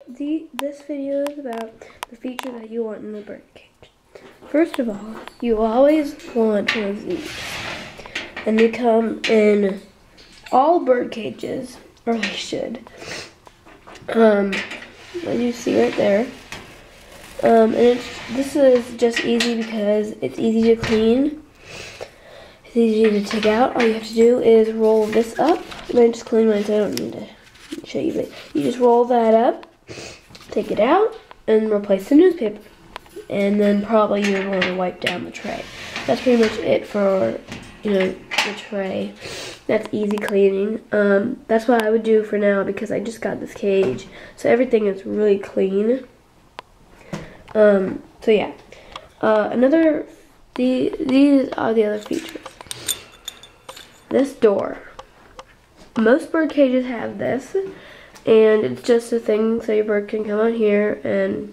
this video is about the feature that you want in the bird cage. First of all, you always want one of these. And they come in all bird cages, or they should. As you see right there. And this is just easy because it's easy to clean. It's easy to take out. All you have to do is roll this up. And I just clean mine, so I don't need to show you. But you just roll that up, take it out, and replace the newspaper. And then probably you would want to wipe down the tray. That's pretty much it for, the tray. That's easy cleaning. That's what I would do for now because I just got this cage. So everything is really clean. So yeah. These are the other features. This door. Most bird cages have this. And it's just a thing so your bird can come on here and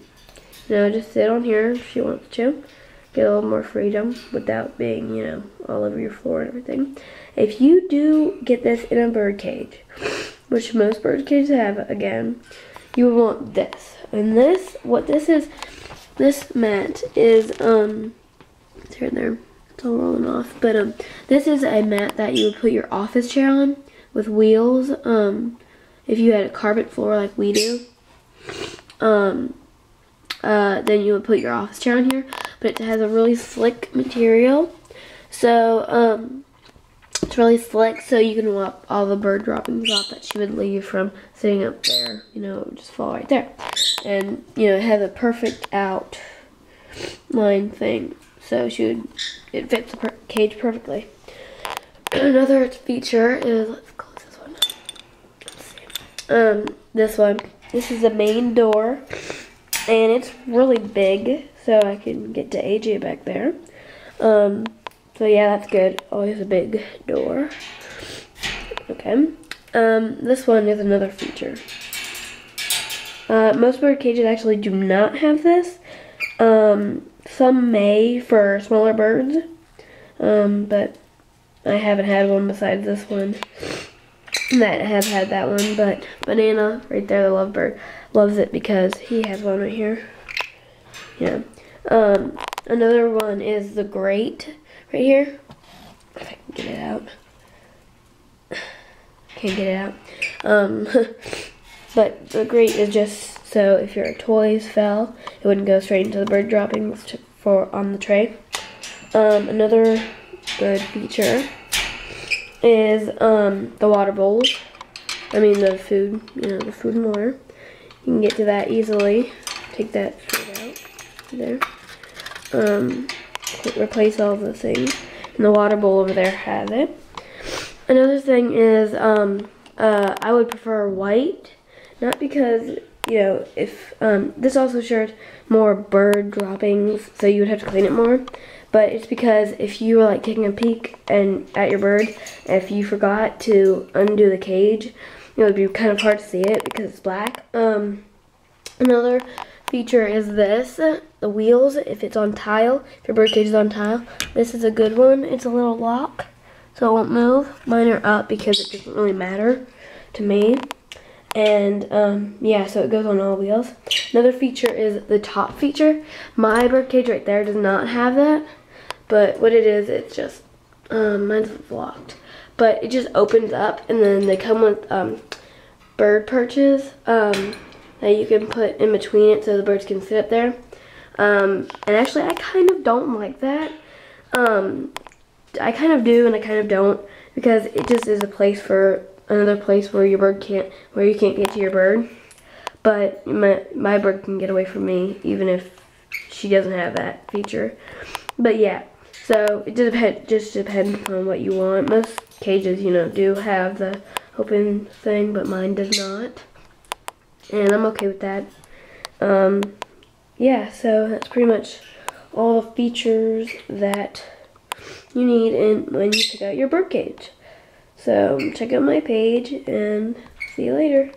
just sit on here if she wants to. Get a little more freedom without being, all over your floor and everything. If you do get this in a bird cage, which most bird cages have, again, you would want this. And this mat is, it's right there. It's all rolling off. But this is a mat that you would put your office chair on with wheels. If you had a carpet floor like we do. Then you would put your office chair on here, but it has a really slick material, so it's really slick, so you can wipe all the bird droppings off that she would leave from sitting up there. It would just fall right there, and it has a perfect outline thing, so it fits the cage perfectly. Another feature is, let's close this one. Let's see. This one. This is the main door. And it's really big, so I can get to AJ back there. So yeah, that's good. Always a big door. Okay. This one is another feature. Most bird cages actually do not have this. Some may for smaller birds. But I haven't had one besides this one that has had that one, but Banana right there, the lovebird, loves it because he has one right here. Yeah. Another one is the grate right here. If I can get it out. Can't get it out. But the grate is just so if your toys fell, it wouldn't go straight into the bird droppings on the tray. Another good feature is the water bowls. I mean the food, the food and water. You can get to that easily. Take that straight out there. Replace all of the things. And the water bowl over there has it. Another thing is I would prefer white. Not because, if this also shares more bird droppings, so you would have to clean it more. But it's because if you were like taking a peek at your bird, if you forgot to undo the cage, it would be kind of hard to see it because it's black. Another feature is this, the wheels, if it's on tile, if your bird cage is on tile, this is a good one. It's a little lock, so it won't move. Mine are up because it doesn't really matter to me. And yeah, so it goes on all wheels. Another feature is the top feature. My bird cage right there does not have that, but what it is, it's just, mine's locked. But it just opens up, and then they come with bird perches that you can put in between it so the birds can sit up there. And actually, I kind of don't like that. I kind of do, and I kind of don't, because it just is a place for another place where your bird where you can't get to your bird. But my bird can get away from me, even if she doesn't have that feature. But yeah, so it just depends on what you want. Most cages, do have the open thing, but mine does not. And I'm okay with that. Yeah, so that's pretty much all the features that you need when you pick out your bird cage. So check out my page and see you later.